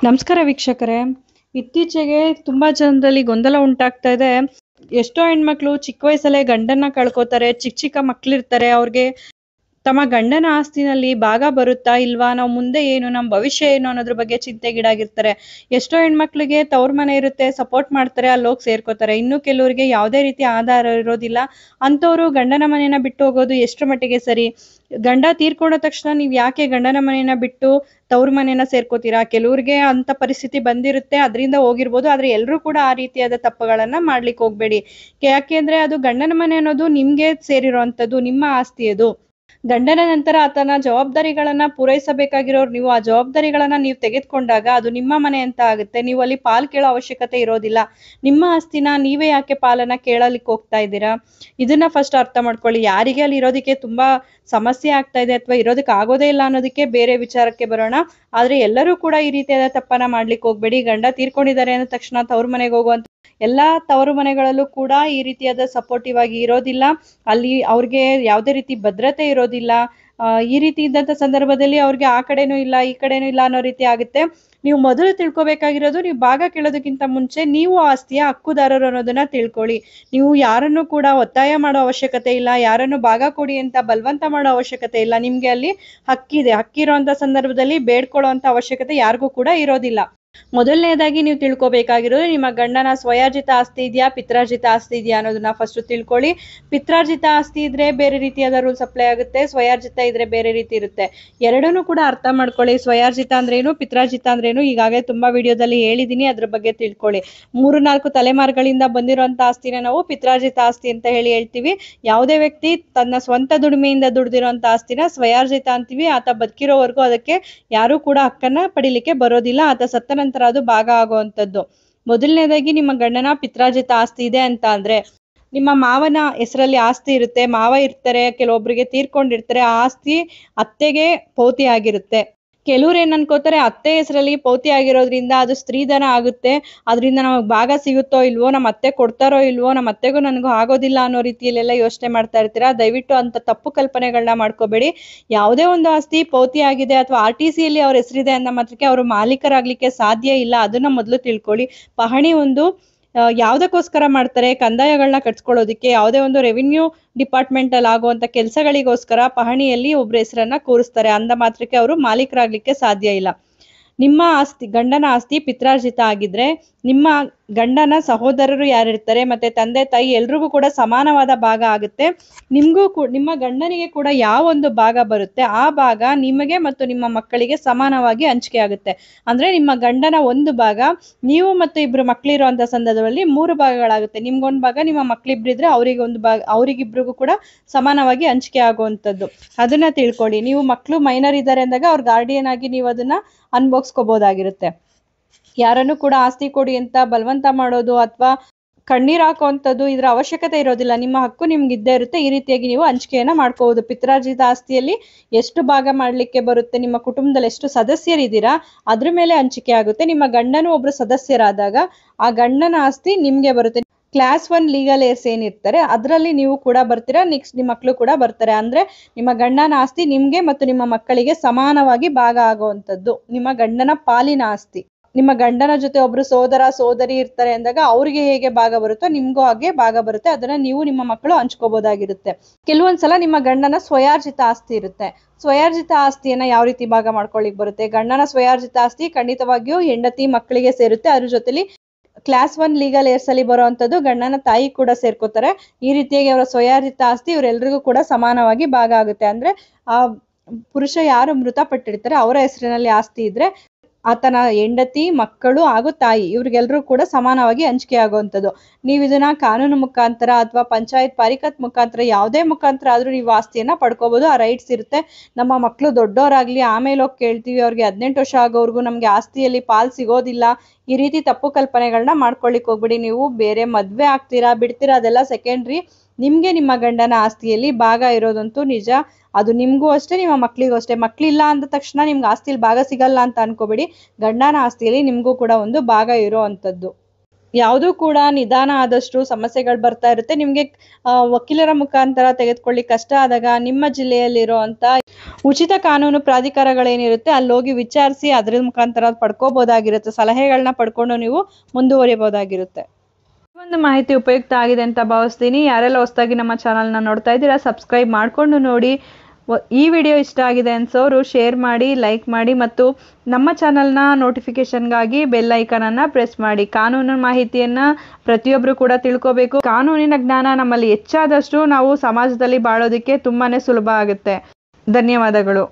ನಮಸ್ಕಾರ ವೀಕ್ಷಕರೇ. ಇತ್ತೀಚೆಗೆ ತುಂಬಾ ಜನರಲ್ಲಿ ಗೊಂದಲ ಉಂಟಾಗ್ತಾ ಇದೆ. ಎಷ್ಟೋ ಹೆಣ್ಮಕ್ಳು ಚಿಕ್ಕ ವಯಸ್ಸಲ್ಲೇ ಗಂಡನ್ನ ಕಳ್ಕೊತಾರೆ. ಚಿಕ್ಕ ಚಿಕ್ಕ ಮಕ್ಳಿರ್ತಾರೆ. ಅವ್ರಿಗೆ ತಮ್ಮ ಗಂಡನ ಆಸ್ತಿನಲ್ಲಿ ಭಾಗ ಬರುತ್ತಾ ಇಲ್ವಾ, ನಾವು ಮುಂದೆ ಏನು, ನಮ್ಮ ಭವಿಷ್ಯ ಏನು ಅನ್ನೋದ್ರ ಬಗ್ಗೆ ಚಿಂತೆಗೀಡಾಗಿರ್ತಾರೆ. ಎಷ್ಟೋ ಹೆಣ್ಮಕ್ಳಿಗೆ ತವ್ರ ಮನೆ ಇರುತ್ತೆ, ಸಪೋರ್ಟ್ ಮಾಡ್ತಾರೆ, ಅಲ್ಲಿ ಹೋಗಿ ಸೇರ್ಕೋತಾರೆ. ಇನ್ನು ಕೆಲವರಿಗೆ ಯಾವುದೇ ರೀತಿ ಆಧಾರ ಇರೋದಿಲ್ಲ. ಅಂಥವ್ರು ಗಂಡನ ಮನೆಯನ್ನ ಬಿಟ್ಟು ಹೋಗೋದು ಎಷ್ಟರ ಮಟ್ಟಿಗೆ ಸರಿ? ಗಂಡ ತೀರ್ಕೊಂಡ ತಕ್ಷಣ ನೀವ್ ಯಾಕೆ ಗಂಡನ ಮನೆಯನ್ನ ಬಿಟ್ಟು ತವ್ರ ಮನೆಯನ್ನ ಸೇರ್ಕೋತೀರಾ? ಕೆಲವ್ರಿಗೆ ಅಂತ ಪರಿಸ್ಥಿತಿ ಬಂದಿರುತ್ತೆ, ಅದರಿಂದ ಹೋಗಿರ್ಬೋದು. ಆದ್ರೆ ಎಲ್ರೂ ಕೂಡ ಆ ರೀತಿಯಾದ ತಪ್ಪುಗಳನ್ನ ಮಾಡ್ಲಿಕ್ಕೆ ಹೋಗ್ಬೇಡಿ. ಯಾಕೆಂದ್ರೆ ಅದು ಗಂಡನ ಮನೆ ಅನ್ನೋದು ನಿಮ್ಗೆ ಸೇರಿರುವಂತದ್ದು, ನಿಮ್ಮ ಆಸ್ತಿ ಅದು. ಗಂಡನ ನಂತರ ಆತನ ಜವಾಬ್ದಾರಿಗಳನ್ನ ಪೂರೈಸಬೇಕಾಗಿರೋರು ನೀವು. ಆ ಜವಾಬ್ದಾರಿಗಳನ್ನ ನೀವು ತೆಗೆದುಕೊಂಡಾಗ ಅದು ನಿಮ್ಮ ಮನೆ ಅಂತ ಆಗುತ್ತೆ. ನೀವು ಅಲ್ಲಿ ಪಾಲ್ ಕೇಳೋ ಅವಶ್ಯಕತೆ ಇರೋದಿಲ್ಲ. ನಿಮ್ಮ ಆಸ್ತಿನ ನೀವೇ ಯಾಕೆ ಪಾಲನ್ನ ಕೇಳಲಿಕ್ಕೆ ಹೋಗ್ತಾ ಇದ್ದೀರಾ? ಇದನ್ನ ಫಸ್ಟ್ ಅರ್ಥ ಮಾಡ್ಕೊಳ್ಳಿ. ಯಾರಿಗೆ ಅಲ್ಲಿ ಇರೋದಕ್ಕೆ ತುಂಬಾ ಸಮಸ್ಯೆ ಆಗ್ತಾ ಇದೆ ಅಥವಾ ಇರೋದಕ್ಕೆ ಆಗೋದೇ ಇಲ್ಲ ಅನ್ನೋದಕ್ಕೆ ಬೇರೆ ವಿಚಾರಕ್ಕೆ ಬರೋಣ. ಆದ್ರೆ ಎಲ್ಲರೂ ಕೂಡ ಈ ರೀತಿಯಾದ ತಪ್ಪನ್ನ ಮಾಡ್ಲಿಕ್ಕೆ ಹೋಗ್ಬೇಡಿ. ಗಂಡ ತೀರ್ಕೊಂಡಿದ್ದಾರೆ ಅಂದ ತಕ್ಷಣ ತವ್ರ ಮನೆಗೆ ಹೋಗುವಂತ ಎಲ್ಲಾ ತವರು ಮನೆಗಳಲ್ಲೂ ಕೂಡ ಈ ರೀತಿಯಾದ ಸಪೋರ್ಟಿವ್ ಆಗಿ ಇರೋದಿಲ್ಲ. ಅಲ್ಲಿ ಅವ್ರಿಗೆ ಯಾವುದೇ ರೀತಿ ಭದ್ರತೆ ಇರೋದಿಲ್ಲ. ಈ ರೀತಿ ಇದ್ದಂತ ಸಂದರ್ಭದಲ್ಲಿ ಅವ್ರಿಗೆ ಆ ಕಡೆನೂ ಇಲ್ಲ, ಈ ಕಡೆನೂ ಇಲ್ಲ ಅನ್ನೋ ರೀತಿ ಆಗುತ್ತೆ. ನೀವು ಮೊದಲು ತಿಳ್ಕೊಬೇಕಾಗಿರೋದು, ನೀವು ಭಾಗ ಕೇಳೋದಕ್ಕಿಂತ ಮುಂಚೆ ನೀವು ಆಸ್ತಿಯ ಹಕ್ಕುದಾರರು ಅನ್ನೋದನ್ನ ತಿಳ್ಕೊಳ್ಳಿ. ನೀವು ಯಾರನ್ನು ಕೂಡ ಒತ್ತಾಯ ಮಾಡೋ ಅವಶ್ಯಕತೆ ಇಲ್ಲ, ಯಾರನ್ನು ಭಾಗ ಕೊಡಿ ಅಂತ ಬಲವಂತ ಮಾಡೋ ಅವಶ್ಯಕತೆ ಇಲ್ಲ. ನಿಮ್ಗೆ ಅಲ್ಲಿ ಹಕ್ಕಿದೆ. ಹಕ್ಕಿರುವಂತ ಸಂದರ್ಭದಲ್ಲಿ ಬೇಡ್ಕೊಳ್ಳೋ ಅಂತ ಅವಶ್ಯಕತೆ ಯಾರಿಗೂ ಕೂಡ ಇರೋದಿಲ್ಲ. ಮೊದಲನೇದಾಗಿ ನೀವು ತಿಳ್ಕೊಬೇಕಾಗಿರೋದು, ನಿಮ್ಮ ಗಂಡನ ಸ್ವಯಾರ್ಜಿತ ಆಸ್ತಿ ಇದೆಯಾ, ಪಿತ್ರಾರ್ಜಿತ ಆಸ್ತಿ ಇದೆಯಾ ಅನ್ನೋದನ್ನ ಫಸ್ಟ್ ತಿಳ್ಕೊಳ್ಳಿ. ಪಿತ್ರಾರ್ಜಿತ ಆಸ್ತಿ ಇದ್ರೆ ಬೇರೆ ರೀತಿಯಾದ ರೂಲ್ಸ್ ಅಪ್ಲೈ ಆಗುತ್ತೆ, ಸ್ವಯಾರ್ಜಿತ ಇದ್ರೆ ಬೇರೆ ರೀತಿ ಇರುತ್ತೆ. ಎರಡನ್ನೂ ಕೂಡ ಅರ್ಥ ಮಾಡ್ಕೊಳ್ಳಿ. ಸ್ವಯಾರ್ಜಿತ ಅಂದ್ರೇನು, ಪಿತ್ರಾರ್ಜಿತ ಅಂದ್ರೇನು ಈಗಾಗಲೇ ತುಂಬಾ ವಿಡಿಯೋದಲ್ಲಿ ಹೇಳಿದೀನಿ, ಅದ್ರ ಬಗ್ಗೆ ತಿಳ್ಕೊಳ್ಳಿ. 3-4 ತಲೆಮಾರುಗಳಿಂದ ಬಂದಿರುವಂತ ಆಸ್ತಿನ ನಾವು ಪಿತ್ರಾರ್ಜಿತ ಆಸ್ತಿ ಅಂತ ಹೇಳ್ತೀವಿ. ಯಾವುದೇ ವ್ಯಕ್ತಿ ತನ್ನ ಸ್ವಂತ ದುಡಿಮೆಯಿಂದ ದುಡ್ದಿರುವಂತ ಆಸ್ತಿನ ಸ್ವಯಾರ್ಜಿತ ಅಂತೀವಿ. ಆತ ಬದುಕಿರೋವರೆಗೂ ಅದಕ್ಕೆ ಯಾರು ಕೂಡ ಹಕ್ಕನ್ನ ಪಡಿಲಿಕ್ಕೆ ಬರೋದಿಲ್ಲ. ಆತ ಸತ್ತ ನಂತರ ಅದು ಭಾಗ ಆಗುವಂತದ್ದು. ಮೊದಲನೇದಾಗಿ ನಿಮ್ಮ ಗಂಡನ ಪಿತ್ರಾರ್ಜಿತ ಆಸ್ತಿ ಇದೆ ಅಂತ ಅಂದ್ರೆ, ನಿಮ್ಮ ಮಾವನ ಹೆಸರಲ್ಲಿ ಆಸ್ತಿ ಇರುತ್ತೆ, ಮಾವ ಇರ್ತಾರೆ, ಕೆಲವೊಬ್ಬರಿಗೆ ತೀರ್ಕೊಂಡಿರ್ತಾರೆ. ಆ ಆಸ್ತಿ ಅತ್ತೆಗೆ ಪೌತಿ ಆಗಿರುತ್ತೆ. ಕೆಲವ್ರು ಏನ್ ಅನ್ಕೋತಾರೆ, ಅತ್ತೆ ಹೆಸರಲ್ಲಿ ಪೌತಿ ಆಗಿರೋದ್ರಿಂದ ಅದು ಸ್ತ್ರೀಧನ ಆಗುತ್ತೆ, ಅದರಿಂದ ನಮಗ್ ಭಾಗ ಸಿಗುತ್ತೋ ಇಲ್ವೋ, ನಮ್ಮ ಅತ್ತೆ ಕೊಡ್ತಾರೋ ಇಲ್ವೋ, ನಮ್ಮ ಅತ್ತೆಗೂ ನನಗೂ ಆಗೋದಿಲ್ಲ ಅನ್ನೋ ರೀತಿಯಲ್ಲೆಲ್ಲ ಯೋಚನೆ ಮಾಡ್ತಾ ಇರ್ತೀರಾ. ದಯವಿಟ್ಟು ಅಂತ ತಪ್ಪು ಕಲ್ಪನೆಗಳನ್ನ ಮಾಡ್ಕೋಬೇಡಿ. ಯಾವುದೇ ಒಂದು ಆಸ್ತಿ ಪೌತಿ ಆಗಿದೆ ಅಥವಾ RTC ಯಲ್ಲಿ ಅವ್ರ ಹೆಸರಿದೆ ಅನ್ನೋ ಮಾತ್ರಕ್ಕೆ ಅವರು ಮಾಲೀಕರಾಗ್ಲಿಕ್ಕೆ ಸಾಧ್ಯ ಇಲ್ಲ. ಅದನ್ನ ಮೊದಲು ತಿಳ್ಕೊಳ್ಳಿ. ಪಹಣಿ ಒಂದು ಯಾವ್ದಕ್ಕೋಸ್ಕರ ಮಾಡ್ತಾರೆ? ಕಂದಾಯಗಳನ್ನ ಕಟ್ಸ್ಕೊಳ್ಳೋದಿಕ್ಕೆ, ಯಾವುದೇ ಒಂದು ರೆವಿನ್ಯೂ ಡಿಪಾರ್ಟ್ಮೆಂಟ್ ಅಲ್ಲಿ ಆಗುವಂತ ಕೆಲಸಗಳಿಗೋಸ್ಕರ ಪಹಣಿಯಲ್ಲಿ ಒಬ್ರ ಹೆಸರನ್ನ ಕೂರಿಸ್ತಾರೆ. ಅಂದ ಮಾತ್ರಕ್ಕೆ ಅವರು ಮಾಲೀಕರಾಗ್ಲಿಕ್ಕೆ ಸಾಧ್ಯ ಇಲ್ಲ. ನಿಮ್ಮ ಆಸ್ತಿ, ಗಂಡನ ಆಸ್ತಿ ಪಿತ್ರಾರ್ಜಿತ ಆಗಿದ್ರೆ, ನಿಮ್ಮ ಗಂಡನ ಸಹೋದರರು ಯಾರಿರ್ತಾರೆ ಮತ್ತೆ ತಂದೆ ತಾಯಿ ಎಲ್ರಿಗೂ ಕೂಡ ಸಮಾನವಾದ ಭಾಗ ಆಗುತ್ತೆ. ನಿಮ್ಮ ಗಂಡನಿಗೆ ಕೂಡ ಯಾವ ಒಂದು ಭಾಗ ಬರುತ್ತೆ ಆ ಭಾಗ ನಿಮಗೆ ಮತ್ತು ನಿಮ್ಮ ಮಕ್ಕಳಿಗೆ ಸಮಾನವಾಗಿ ಹಂಚಿಕೆ ಆಗುತ್ತೆ. ಅಂದ್ರೆ ನಿಮ್ಮ ಗಂಡನ ಒಂದು ಭಾಗ ನೀವು ಮತ್ತು ಇಬ್ರು ಮಕ್ಳಿರುವಂತ ಸಂದರ್ಭದಲ್ಲಿ 3 ಭಾಗಗಳಾಗುತ್ತೆ. ನಿಮ್ಗೊಂದು ಭಾಗ, ನಿಮ್ಮ ಮಕ್ಳಿಬ್ರಿದ್ರೆ ಅವರಿಗೆ ಒಂದು ಭಾಗ, ಅವರಿಗಿಬ್ರಿಗೂ ಕೂಡ ಸಮಾನವಾಗಿ ಹಂಚಿಕೆ ಆಗುವಂತದ್ದು. ಅದನ್ನ ತಿಳ್ಕೊಳ್ಳಿ. ನೀವು ಮಕ್ಳು ಮೈನರ್ ಇದ್ದಾರೆ ಅಂದಾಗ ಅವ್ರ ಗಾರ್ಡಿಯನ್ ಆಗಿ ನೀವು ಅದನ್ನ ಅನುಭವಿಸ್ಕೋಬಹುದಾಗಿರುತ್ತೆ. ಯಾರನ್ನು ಕೂಡ ಆಸ್ತಿ ಕೊಡಿ ಅಂತ ಬಲವಂತ ಮಾಡೋದು ಅಥವಾ ಕಣ್ಣೀರ್ ಹಾಕುವಂಥದ್ದು ಇದ್ರ ಅವಶ್ಯಕತೆ ಇರೋದಿಲ್ಲ. ನಿಮ್ಮ ಹಕ್ಕು ನಿಮ್ಗೆ ಇದ್ದೇ ಇರುತ್ತೆ. ಈ ರೀತಿಯಾಗಿ ನೀವು ಹಂಚಿಕೆಯನ್ನ ಮಾಡ್ಕೋಬಹುದು. ಪಿತ್ರಾರ್ಜಿತ ಆಸ್ತಿಯಲ್ಲಿ ಎಷ್ಟು ಭಾಗ ಮಾಡ್ಲಿಕ್ಕೆ ಬರುತ್ತೆ, ನಿಮ್ಮ ಕುಟುಂಬದಲ್ಲಿ ಎಷ್ಟು ಸದಸ್ಯರಿದ್ದೀರಾ ಅದ್ರ ಮೇಲೆ ಹಂಚಿಕೆ ಆಗುತ್ತೆ. ನಿಮ್ಮ ಗಂಡನು ಒಬ್ರು ಸದಸ್ಯರಾದಾಗ ಆ ಗಂಡನ ಆಸ್ತಿ ನಿಮ್ಗೆ ಬರುತ್ತೆ. ಕ್ಲಾಸ್ 1 ಲೀಗಲ್ ಏರ್ಸ್ ಏನಿರ್ತಾರೆ ಅದರಲ್ಲಿ ನೀವು ಕೂಡ ಬರ್ತೀರಾ, ನೆಕ್ಸ್ಟ್ ನಿಮ್ಮ ಮಕ್ಕಳು ಕೂಡ ಬರ್ತಾರೆ. ಅಂದ್ರೆ ನಿಮ್ಮ ಗಂಡನ ಆಸ್ತಿ ನಿಮ್ಗೆ ಮತ್ತು ನಿಮ್ಮ ಮಕ್ಕಳಿಗೆ ಸಮಾನವಾಗಿ ಭಾಗ ಆಗುವಂತದ್ದು ನಿಮ್ಮ ಗಂಡನ ಪಾಲಿನ ಆಸ್ತಿ. ನಿಮ್ಮ ಗಂಡನ ಜೊತೆ ಒಬ್ರು ಸೋದರ ಸೋದರಿ ಇರ್ತಾರೆ ಅಂದಾಗ ಅವ್ರಿಗೆ ಹೇಗೆ ಭಾಗ ಬರುತ್ತೋ ನಿಮ್ಗೂ ಹಾಗೆ ಭಾಗ ಬರುತ್ತೆ. ಅದನ್ನ ನೀವು ನಿಮ್ಮ ಮಕ್ಕಳು ಹಂಚ್ಕೋಬಹುದಾಗಿರುತ್ತೆ. ಕೆಲವೊಂದ್ಸಲ ನಿಮ್ಮ ಗಂಡನ ಸ್ವಯಾರ್ಜಿತ ಆಸ್ತಿ ಇರುತ್ತೆ. ಸ್ವಯಾರ್ಜಿತ ಆಸ್ತಿಯನ್ನ ಯಾವ ರೀತಿ ಭಾಗ ಮಾಡ್ಕೊಳ್ಳಿಕ್ ಬರುತ್ತೆ? ಗಂಡನ ಸ್ವಯಾರ್ಜಿತ ಆಸ್ತಿ ಖಂಡಿತವಾಗಿಯೂ ಹೆಂಡತಿ ಮಕ್ಕಳಿಗೆ ಸೇರುತ್ತೆ. ಅದ್ರ ಜೊತೆಲಿ ಕ್ಲಾಸ್ 1 ಲೀಗಲ್ ಏರ್ಸ್ ಅಲ್ಲಿ ಬರುವಂತದ್ದು ಗಂಡನ ತಾಯಿ ಕೂಡ ಸೇರ್ಕೋತಾರೆ. ಈ ರೀತಿಯಾಗಿ ಅವರ ಸ್ವಯಾರ್ಜಿತ ಆಸ್ತಿ ಇವರೆಲ್ರಿಗೂ ಕೂಡ ಸಮಾನವಾಗಿ ಭಾಗ ಆಗುತ್ತೆ. ಅಂದ್ರೆ ಆ ಪುರುಷ ಯಾರು ಮೃತಪಟ್ಟಿರ್ತಾರೆ ಅವರ ಹೆಸರಿನಲ್ಲಿ ಆಸ್ತಿ ಇದ್ರೆ ಆತನ ಹೆಂಡತಿ, ಮಕ್ಕಳು ಹಾಗೂ ತಾಯಿ ಇವ್ರಿಗೆಲ್ರೂ ಕೂಡ ಸಮಾನವಾಗಿ ಹಂಚಿಕೆ ಆಗುವಂಥದ್ದು. ನೀವು ಇದನ್ನ ಕಾನೂನು ಮುಖಾಂತರ ಅಥವಾ ಪಂಚಾಯತ್ ಪಾರಿಕತ್ ಮುಖಾಂತರ ಯಾವುದೇ ಮುಖಾಂತರ ಆದ್ರೂ ನೀವು ಆಸ್ತಿಯನ್ನ ಪಡ್ಕೋಬಹುದು. ಆ ರೈಟ್ಸ್ ಇರುತ್ತೆ. ನಮ್ಮ ಮಕ್ಕಳು ದೊಡ್ಡವರಾಗ್ಲಿ ಆಮೇಲೆ ಹೋಗಿ ಕೇಳ್ತೀವಿ, ಅವ್ರಿಗೆ 18 ವರ್ಷ ಆಗೋವರೆಗೂ ನಮ್ಗೆ ಆಸ್ತಿಯಲ್ಲಿ ಪಾಲ್ ಸಿಗೋದಿಲ್ಲ, ಈ ರೀತಿ ತಪ್ಪು ಕಲ್ಪನೆಗಳನ್ನ ಮಾಡ್ಕೊಳ್ಳಿಕ್ ಹೋಗ್ಬಿಡಿ. ನೀವು ಬೇರೆ ಮದ್ವೆ ಆಗ್ತೀರಾ ಬಿಡ್ತೀರಾ ಅದೆಲ್ಲ ಸೆಕೆಂಡ್ರಿ. ನಿಮ್ಗೆ ನಿಮ್ಮ ಗಂಡನ ಆಸ್ತಿಯಲ್ಲಿ ಭಾಗ ಇರೋದಂತೂ ನಿಜ. ಅದು ನಿಮ್ಗೂ ಅಷ್ಟೇ, ನಿಮ್ಮ ಮಕ್ಳಿಗೂ ಅಷ್ಟೇ. ಮಕ್ಳಿಲ್ಲ ಅಂದ ತಕ್ಷಣ ನಿಮ್ಗೆ ಆಸ್ತಿಯಲ್ಲಿ ಭಾಗ ಸಿಗಲ್ಲ ಅಂತ ಅನ್ಕೋಬೇಡಿ. ಗಂಡನ ಆಸ್ತಿಯಲ್ಲಿ ನಿಮ್ಗೂ ಕೂಡ ಒಂದು ಭಾಗ ಇರೋ ಅಂತದ್ದು. ಯಾವುದೂ ಕೂಡ ನಿಧಾನ ಆದಷ್ಟು ಸಮಸ್ಯೆಗಳು ಬರ್ತಾ ಇರುತ್ತೆ. ನಿಮಗೆ ವಕೀಲರ ಮುಖಾಂತರ ತೆಗೆದುಕೊಳ್ಳಿ ಕಷ್ಟ ಆದಾಗ ನಿಮ್ಮ ಜಿಲ್ಲೆಯಲ್ಲಿರೋ ಅಂತ ಉಚಿತ ಕಾನೂನು ಪ್ರಾಧಿಕಾರಗಳೇನಿರುತ್ತೆ ಅಲ್ಲಿ ಹೋಗಿ ವಿಚಾರಿಸಿ ಅದ್ರ ಮುಖಾಂತರ ಪಡ್ಕೋಬಹುದಾಗಿರುತ್ತೆ. ಸಲಹೆಗಳನ್ನ ಪಡ್ಕೊಂಡು ನೀವು ಮುಂದುವರಿಬಹುದಾಗಿರುತ್ತೆ. ಈ ಒಂದು ಮಾಹಿತಿ ಉಪಯುಕ್ತ ಆಗಿದೆ ಅಂತ ಭಾವಿಸ್ತೀನಿ. ಯಾರೆಲ್ಲ ಹೊಸದಾಗಿ ನಮ್ಮ ಚಾನಲ್ನ ನೋಡ್ತಾ ಇದ್ದೀರಾ ಸಬ್ಸ್ಕ್ರೈಬ್ ಮಾಡಿಕೊಂಡು ನೋಡಿ. ಈ ವಿಡಿಯೋ ಇಷ್ಟ ಆಗಿದೆ ಅನ್ಸೋರು ಶೇರ್ ಮಾಡಿ, ಲೈಕ್ ಮಾಡಿ ಮತ್ತು ನಮ್ಮ ಚಾನಲ್ನ ನೋಟಿಫಿಕೇಶನ್ಗಾಗಿ ಬೆಲ್ ಐಕನನ್ನು ಪ್ರೆಸ್ ಮಾಡಿ. ಕಾನೂನು ಮಾಹಿತಿಯನ್ನು ಪ್ರತಿಯೊಬ್ಬರು ಕೂಡ ತಿಳ್ಕೋಬೇಕು. ಕಾನೂನಿನ ಜ್ಞಾನ ನಮ್ಮಲ್ಲಿ ಹೆಚ್ಚಾದಷ್ಟು ನಾವು ಸಮಾಜದಲ್ಲಿ ಬಾಳೋದಕ್ಕೆ ತುಂಬಾ ಸುಲಭ ಆಗುತ್ತೆ. ಧನ್ಯವಾದಗಳು.